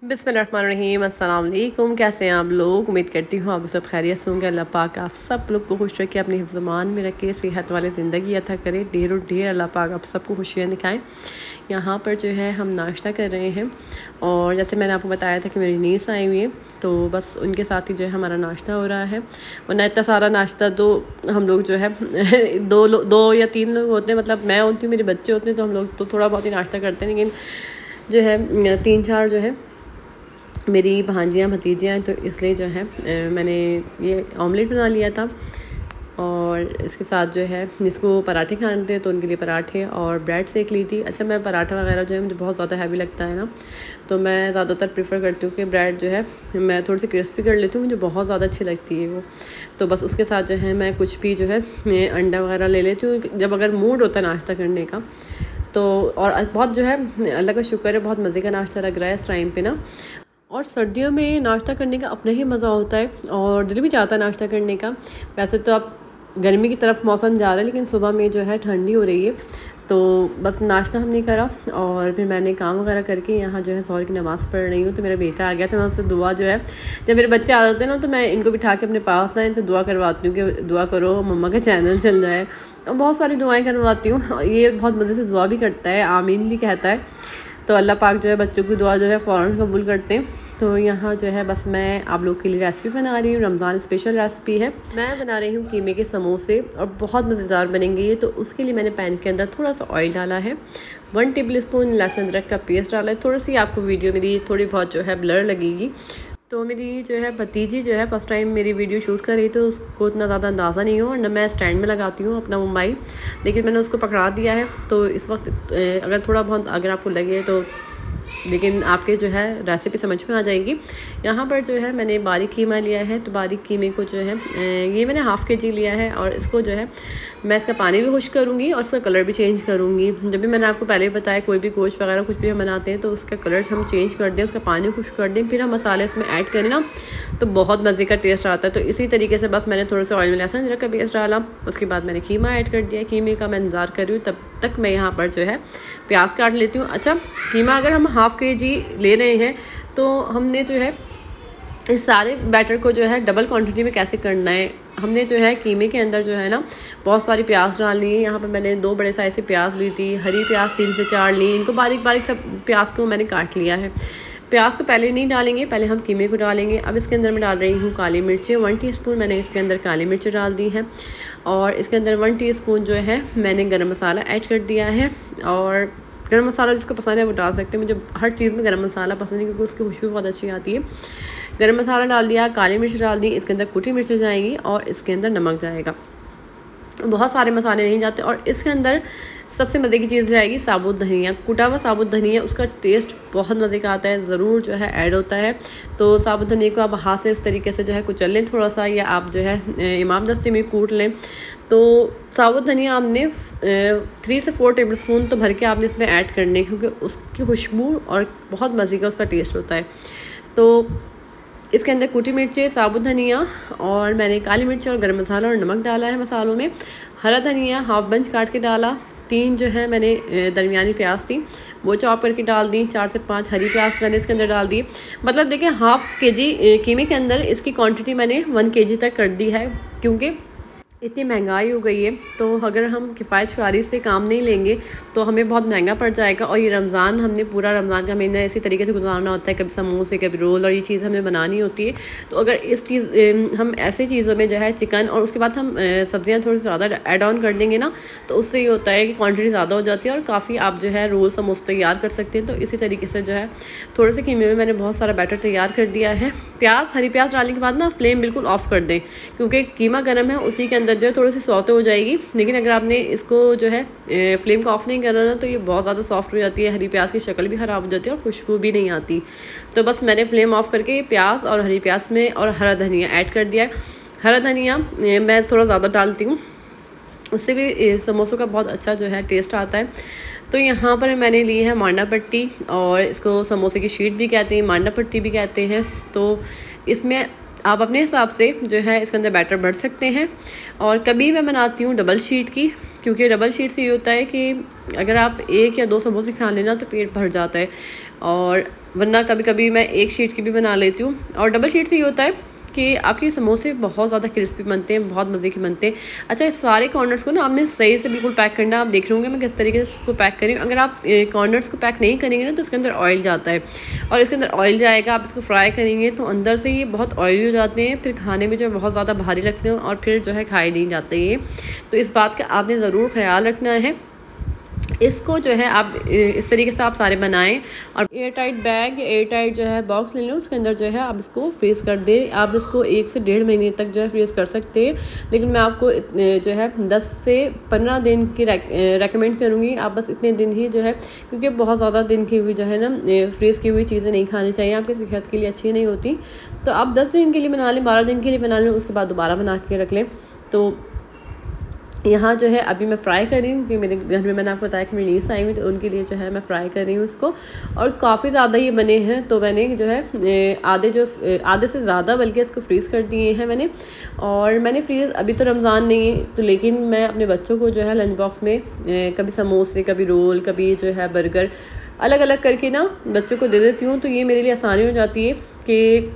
बिस्मिल्लाहिर्रहमानिर्रहीम। अस्सलाम वालेकुम। कैसे हैं आप लोग? उम्मीद करती हूँ आप सब खैरियत से होंगे। अल्लाह पाक आप सब लोग को खुश रखे, अपनी हिफ्ज़-ए-मान में रखे, सेहत वाली ज़िंदगी अता करे, ढेरों ढेर अल्लाह पाक आप सबको खुशियाँ दिखाएं। यहाँ पर जो है हम नाश्ता कर रहे हैं और जैसे मैंने आपको बताया था कि मेरी नीस आई हुई है, तो बस उनके साथ ही जो है हमारा नाश्ता हो रहा है। वरना इतना सारा नाश्ता तो हम लोग जो है दो या तीन लोग होते हैं, मतलब मैं होती हूँ, मेरे बच्चे होते हैं, तो हम लोग तो थोड़ा बहुत ही नाश्ता करते हैं। लेकिन जो है 3-4 जो है मेरी भांजियाँ भतीजियाँ हैं, तो इसलिए जो है मैंने ये ऑमलेट बना लिया था और इसके साथ जो है जिसको पराठे खाने थे तो उनके लिए पराठे और ब्रेड सेक ली थी। अच्छा, मैं पराठा वगैरह जो है मुझे बहुत ज़्यादा हैवी लगता है ना, तो मैं ज़्यादातर प्रेफर करती हूँ कि ब्रेड जो है मैं थोड़ी सी क्रिस्पी कर लेती हूँ, मुझे बहुत ज़्यादा अच्छी लगती है वो। तो बस उसके साथ जो है मैं कुछ भी जो है अंडा वगैरह ले लेती हूँ जब अगर मूड होता है नाश्ता करने का। तो और बहुत जो है अल्लाह का शुक्र है, बहुत मज़े का नाश्ता लग रहा है इस टाइम पे ना। और सर्दियों में नाश्ता करने का अपना ही मज़ा होता है और दिल भी चाहता है नाश्ता करने का। वैसे तो अब गर्मी की तरफ मौसम जा रहा है, लेकिन सुबह में जो है ठंडी हो रही है, तो बस नाश्ता हमने करा और फिर मैंने काम वगैरह करके यहाँ जो है ज़ोहर की नमाज़ पढ़ रही हूँ। तो मेरा बेटा आ गया था, मैं उससे दुआ जो है, जब मेरे बच्चे आ जाते हैं ना तो मैं इनको बिठा के अपने पास ना इनसे दुआ करवाती हूँ कि दुआ करो मम्मा का चैनल चल जाए, और बहुत सारी दुआएँ करवाती हूँ। ये बहुत मज़े से दुआ भी करता है, आमीन भी कहता है। तो अल्लाह पाक जो है बच्चों की दुआ जो है फ़ौरन कबूल करते हैं। तो यहाँ जो है बस मैं आप लोग के लिए रेसिपी बना रही हूँ, रमज़ान स्पेशल रेसिपी है। मैं बना रही हूँ कीमे के समोसे और बहुत मज़ेदार बनेंगे ये। तो उसके लिए मैंने पैन के अंदर थोड़ा सा ऑयल डाला है, 1 टेबलस्पून लहसुन अदरक का पेस्ट डाला है। थोड़ी सी आपको वीडियो मेरी थोड़ी बहुत जो है ब्लर लगेगी। तो मेरी जो है भतीजी जो है फर्स्ट टाइम मेरी वीडियो शूट कर रही, तो उसको इतना ज़्यादा अंदाज़ा नहीं हो, और न मैं स्टैंड में लगाती हूँ अपना मोबाइल, लेकिन मैंने उसको पकड़ा दिया है। तो इस वक्त अगर थोड़ा बहुत अगर आपको लगे तो, लेकिन आपके जो है रेसिपी समझ में आ जाएगी। यहाँ पर जो है मैंने बारीक कीमा लिया है, तो बारीक कीमे को जो है ये मैंने हाफ़ के जी लिया है, और इसको जो है मैं इसका पानी भी खुश करूँगी और इसका कलर भी चेंज करूँगी। जब भी मैंने आपको पहले ही बताया कोई भी गोश्त वगैरह कुछ भी हम बनाते हैं तो उसका कलर हम चेंज कर दें, उसका पानी खुश कर दें, फिर हम मसाले इसमें ऐड करें ना, तो बहुत मज़े का टेस्ट आता है। तो इसी तरीके से बस मैंने थोड़ा सा ऑयल में लहसुन अदरक का पेस्ट डाला, उसके बाद मैंने कीमा ऐड कर दिया। कीमे का मैं इंतज़ार कर रही हूँ, तब तक मैं यहाँ पर जो है प्याज काट लेती हूँ। अच्छा, कीमा अगर हम हाफ़ के जी ले रहे हैं तो हमने जो है इस सारे बैटर को जो है डबल क्वांटिटी में कैसे करना है, हमने जो है कीमे के अंदर जो है ना बहुत सारी प्याज डालनी है। यहाँ पर मैंने 2 बड़े साइज़ से प्याज ली थी, हरी प्याज 3 से 4 ली, इनको बारीक बारीक सब प्याज को मैंने काट लिया है। प्याज को पहले नहीं डालेंगे, पहले हम कीमे को डालेंगे। अब इसके अंदर मैं डाल रही हूँ काली मिर्चें, 1 टीस्पून मैंने इसके अंदर काली मिर्चें डाल दी हैं, और इसके अंदर 1 टीस्पून जो है मैंने गरम मसाला ऐड कर दिया है। और गरम मसाला जिसको पसंद है वो डाल सकते हैं, मुझे हर चीज़ में गरम मसाला पसंद है क्योंकि उसकी खुशबू बहुत अच्छी आती है। गरम मसाला डाल दिया, काली मिर्च डाल दी, इसके अंदर कुटी मिर्चें जाएंगी और इसके अंदर नमक जाएगा। बहुत सारे मसाले नहीं जाते, और इसके अंदर सबसे मज़े की चीज़ जाएगी साबुत धनिया, कुटा हुआ साबुत धनिया, उसका टेस्ट बहुत मज़े का आता है, ज़रूर जो है ऐड होता है। तो साबुत धनिया को आप हाथ से इस तरीके से जो है कुचल लें थोड़ा सा, या आप जो है इमाम दस्ते में कूट लें। तो साबुत धनिया आपने 3 से 4 टेबलस्पून तो भर के आपने इसमें ऐड करने, क्योंकि उसकी खुशबू और बहुत मज़े का उसका टेस्ट होता है। तो इसके अंदर कुटी मिर्चें, साबुत धनिया, और मैंने काली मिर्च और गरम मसाला और नमक डाला है मसालों में। हरा धनिया हाफ बंच काट के डाला, 3 जो है मैंने दरमियानी प्याज थी वो चॉप करके डाल दी, 4 से 5 हरी प्याज मैंने इसके अंदर डाल दी। मतलब देखिए हाफ़ के जी कीमे के अंदर इसकी क्वांटिटी मैंने 1 केजी तक कर दी है, क्योंकि इतनी महंगाई हो गई है। तो अगर हम किफ़ायत शुमारी से काम नहीं लेंगे तो हमें बहुत महंगा पड़ जाएगा। और ये रमज़ान, हमने पूरा रमज़ान का महीना इसी तरीके से गुजारना होता है, कभी समोसे कभी रोल, और ये चीज़ हमें बनानी होती है। तो अगर इस चीज़ हम ऐसी चीज़ों में जो है चिकन और उसके बाद हम सब्ज़ियाँ थोड़ी ज़्यादा ऐड ऑन कर देंगे ना, तो उससे ये होता है कि क्वान्टिटी ज़्यादा हो जाती है और काफ़ी आप जो है रोल समोसे तैयार कर सकते हैं। तो इसी तरीके से जो है थोड़े से कीमे में मैंने बहुत सारा बैटर तैयार कर दिया है। प्याज, हरी प्याज डालने के बाद ना फ्लेम बिल्कुल ऑफ़ कर दें, क्योंकि कीमा गर्म है, उसी के अंदर जो है थोड़ी सी सॉफ्ट हो जाएगी। लेकिन अगर आपने इसको जो है फ्लेम को ऑफ नहीं करना ना, तो ये बहुत ज़्यादा सॉफ्ट हो जाती है, हरी प्याज की शक्ल भी ख़राब हो जाती है और खुशबू भी नहीं आती। तो बस मैंने फ्लेम ऑफ करके प्याज और हरी प्याज में और हरा धनिया ऐड कर दिया है। हरा धनिया मैं थोड़ा ज़्यादा डालती हूँ, उससे भी समोसों का बहुत अच्छा जो है टेस्ट आता है। तो यहाँ पर मैंने ली है मांडा पट्टी, और इसको समोसे की शीट भी कहते हैं, मांडा पट्टी भी कहते हैं। तो इसमें आप अपने हिसाब से जो है इसके अंदर बैटर भर सकते हैं। और कभी मैं बनाती हूँ डबल शीट की, क्योंकि डबल शीट से ये होता है कि अगर आप 1 या 2 समोसे खा लेना तो पेट भर जाता है। और वरना कभी कभी मैं एक शीट की भी बना लेती हूँ। और डबल शीट से ये होता है कि आपके समोसे बहुत ज़्यादा क्रिस्पी बनते हैं, बहुत मज़े के बनते हैं। अच्छा, इस सारे कॉर्नर्स को ना आपने सही से बिल्कुल पैक करना। आप देख रहे होंगे मैं किस तरीके से इसको पैक करें। अगर आप कॉर्नर्स को पैक नहीं करेंगे ना तो इसके अंदर ऑयल जाता है, और इसके अंदर ऑयल जाएगा। आप इसको फ्राई करेंगे तो अंदर से ये बहुत ऑयली हो जाते हैं, फिर खाने में जो है बहुत ज़्यादा भारी लगते हैं और फिर जो है खाए नहीं जाते ये। तो इस बात का आपने ज़रूर ख्याल रखना है। इसको जो है आप इस तरीके से आप सारे बनाएं, और air tight bag, air tight जो है बॉक्स ले लें, उसके अंदर जो है आप इसको फ्रीज़ कर दें। आप इसको 1 से 1.5 महीने तक जो है फ्रीज़ कर सकते हैं, लेकिन मैं आपको जो है 10 से 15 दिन की रेकमेंड करूँगी। आप बस इतने दिन ही जो है, क्योंकि बहुत ज़्यादा दिन की हुई जो है ना फ्रीज़ की हुई चीज़ें नहीं खानी चाहिए, आपकी सेहत के लिए अच्छी नहीं होती। तो आप 10 दिन के लिए बना लें, 12 दिन के लिए बना लें, उसके बाद दोबारा बना के रख लें। तो यहाँ जो है अभी मैं फ्राई कर रही हूँ, क्योंकि मेरे घर में मैंने आपको बताया कि मेरी नीस आई हुई, तो उनके लिए जो है मैं फ्राई कर रही हूँ इसको। और काफ़ी ज़्यादा ये बने हैं, तो मैंने जो है आधे से ज़्यादा बल्कि इसको फ्रीज़ कर दिए हैं मैंने। और मैंने फ्रीज़, अभी तो रमज़ान नहीं है तो, लेकिन मैं अपने बच्चों को जो है लंच बॉक्स में कभी समोसे, कभी रोल, कभी जो है बर्गर, अलग अलग करके ना बच्चों को दे देती हूँ। तो ये मेरे लिए आसानी हो जाती है कि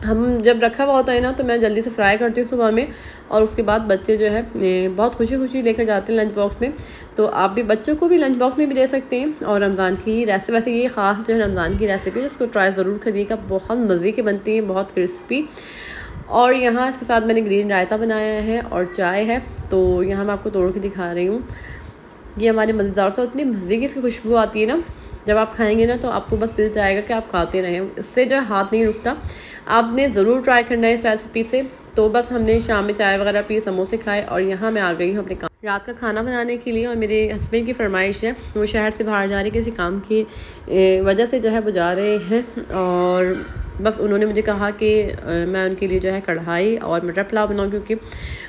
हम जब रखा हुआ होता है ना तो मैं जल्दी से फ्राई करती हूँ सुबह में, और उसके बाद बच्चे जो है बहुत खुशी खुशी लेकर जाते हैं लंच बॉक्स में। तो आप भी बच्चों को भी लंच बॉक्स में भी दे सकते हैं। और रमज़ान की रेसिपी, वैसे ये ख़ास जो है रमज़ान की रेसिपी है, उसको ट्राई ज़रूर करिएगा, बहुत मज़े की बनती है, बहुत क्रिस्पी। और यहाँ इसके साथ मैंने ग्रीन रायता बनाया है और चाय है, तो यहाँ मैं आपको तोड़ के दिखा रही हूँ। ये हमारे मज़ेदार से इतनी मज़े की इसकी खुशबू आती है ना, जब आप खाएंगे ना तो आपको बस दिल चाहेगा कि आप खाते रहें, इससे जो है हाथ नहीं रुकता। आपने ज़रूर ट्राई करना है इस रेसिपी से। तो बस हमने शाम में चाय वगैरह पी, समोसे खाए, और यहाँ मैं आ गई हूँ अपने काम, रात का खाना बनाने के लिए। और मेरे हस्बैंड की फरमाइश है, वो शहर से बाहर जा रहे किसी काम की वजह से जो है वो जा रहे हैं, और बस उन्होंने मुझे कहा कि मैं उनके लिए जो है कढ़ाई और मटर पुलाव बनाऊँ, क्योंकि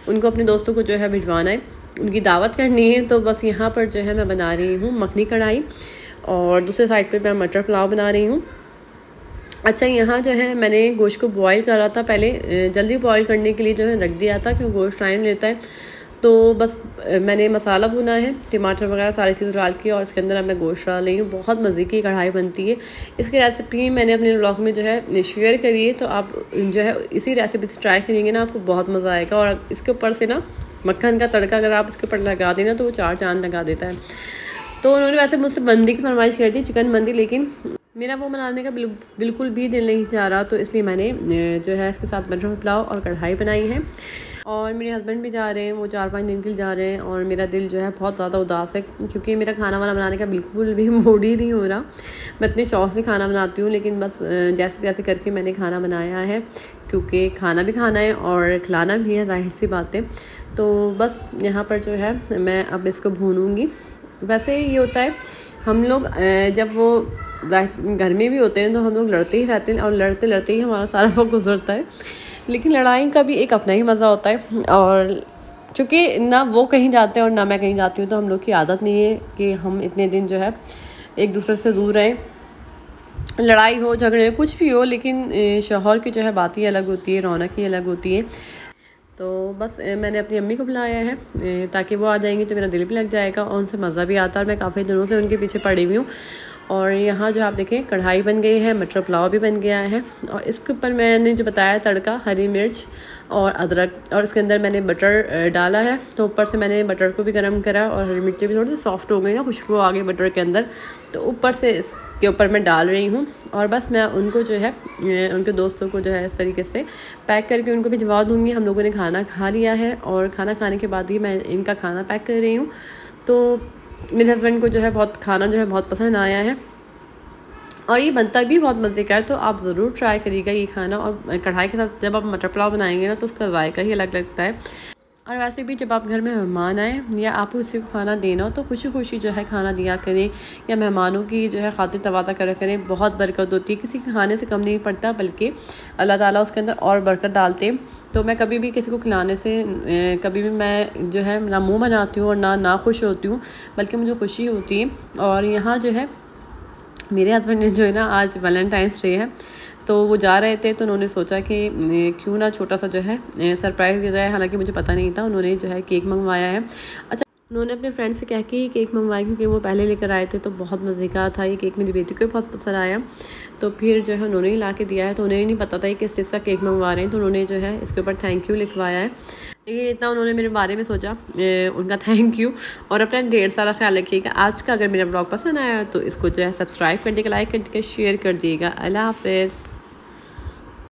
उनको अपने दोस्तों को जो है भिजवाना है, उनकी दावत करनी है। तो बस यहाँ पर जो है मैं बना रही हूँ मखनी कढ़ाई, और दूसरे साइड पे मैं मटर पुलाव बना रही हूँ। अच्छा, यहाँ जो है मैंने गोश्त को बॉईल करा था पहले, जल्दी बॉईल करने के लिए जो है रख दिया था, क्योंकि गोश्त टाइम लेता है। तो बस मैंने मसाला भुना है, टमाटर वगैरह सारी चीज़ डाल के, और इसके अंदर अब मैं गोश्त डाल रही हूँ। बहुत मज़े की कढ़ाई बनती है। इसकी रेसिपी मैंने अपने ब्लॉग में जो है शेयर करी है, तो आप जो है इसी रेसिपी से ट्राई करेंगे ना, आपको बहुत मज़ा आएगा। और इसके ऊपर से ना मक्खन का तड़का अगर आप इसके ऊपर लगा देना तो वो 4 चाँद लगा देता है। तो उन्होंने वैसे मुझसे मंदी की फरमाइश कर दी, चिकन मंदी, लेकिन मेरा वो बनाने का बिल्कुल भी दिल नहीं चाह रहा, तो इसलिए मैंने जो है इसके साथ मटर पुलाव और कढ़ाई बनाई है। और मेरे हस्बैंड भी जा रहे हैं, वो 4-5 दिन के लिए जा रहे हैं, और मेरा दिल जो है बहुत ज़्यादा उदास है, क्योंकि मेरा खाना वाना बनाने का बिल्कुल भी मूड ही नहीं हो रहा। मैं इतने शौक़ से खाना बनाती हूँ, लेकिन बस जैसे जैसे करके मैंने खाना बनाया है, क्योंकि खाना भी खाना है और खिलाना भी है, जाहिर सी बात है। तो बस यहाँ पर जो है मैं अब इसको भूनूँगी। वैसे ये होता है, हम लोग जब वो घर में भी होते हैं तो हम लोग लड़ते ही रहते हैं, और लड़ते लड़ते ही हमारा सारा वक्त गुजरता है। लेकिन लड़ाई का भी एक अपना ही मज़ा होता है, और क्योंकि ना वो कहीं जाते हैं और ना मैं कहीं जाती हूँ, तो हम लोग की आदत नहीं है कि हम इतने दिन जो है एक दूसरे से दूर रहें। लड़ाई हो, झगड़े हो, कुछ भी हो, लेकिन शौहर की जो है बात ही अलग होती है, रौनक ही अलग होती है। तो बस मैंने अपनी अम्मी को बुलाया है, ताकि वो आ जाएंगी तो मेरा दिल भी लग जाएगा और उनसे मज़ा भी आता है। और मैं काफ़ी दिनों से उनके पीछे पड़ी हुई हूँ। और यहाँ जो आप देखें कढ़ाई बन गई है, मटर पुलाव भी बन गया है, और इसके ऊपर मैंने जो बताया तड़का, हरी मिर्च और अदरक, और इसके अंदर मैंने बटर डाला है। तो ऊपर से मैंने बटर को भी गर्म करा, और हरी मिर्चें भी थोड़ी सी सॉफ्ट हो गई ना, खुशबू आ गई बटर के अंदर, तो ऊपर से इसके ऊपर मैं डाल रही हूँ। और बस मैं उनको जो है उनके दोस्तों को जो है इस तरीके से पैक करके उनको भिजवा दूँगी। हम लोगों ने खाना खा लिया है, और खाना खाने के बाद ही मैं इनका खाना पैक कर रही हूँ। तो मेरे हस्बैंड को जो है खाना जो है बहुत पसंद आया है, और ये बनता भी बहुत मज़े का है। तो आप ज़रूर ट्राई करिएगा ये खाना। और कढ़ाई के साथ जब आप मटर पुलाव बनाएंगे ना तो उसका जायका ही अलग लगता है। और वैसे भी जब आप घर में मेहमान आए या आपको किसी को खाना देना हो तो खुशी खुशी जो है खाना दिया करें, या मेहमानों की जो है खातिर तवाज़ा करा करें। बहुत बरकत होती है, किसी के खाने से कम नहीं पड़ता, बल्कि अल्लाह ताला उसके अंदर और बरकत डालते हैं। तो मैं कभी भी किसी को खिलाने से कभी भी मैं जो है ना मुँह बनाती हूँ और ना खुश होती हूँ, बल्कि मुझे खुशी होती है। और यहाँ जो है मेरे हस्बैंड ने जो है ना, आज वैलेंटाइंस डे है, तो वो जा रहे थे, तो उन्होंने सोचा कि क्यों ना छोटा सा जो है सरप्राइज़ दिया जाए। हालांकि मुझे पता नहीं था, उन्होंने जो है केक मंगवाया है। अच्छा, उन्होंने अपने फ्रेंड से कह के ये केक मंगवाया क्योंकि वो पहले लेकर आए थे, तो बहुत मज़े का था ये केक। मेरी बेटी को भी बहुत पसंद आया, तो फिर जो है उन्होंने ही ला के दिया है। तो उन्हें नहीं पता था ये किस चीज़ का केक मंगवा रहे हैं, तो उन्होंने जो है इसके ऊपर थैंक यू लिखवाया है। ये इतना उन्होंने मेरे बारे में सोचा, उनका थैंक यू। और अपना ढेर सारा ख्याल रखिएगा। आज का अगर मेरा ब्लॉग पसंद आया तो इसको जो है सब्सक्राइब कर दिएगा, लाइक कर दिएगा, शेयर कर दिएगा। अल्लाह हाफ़िज़।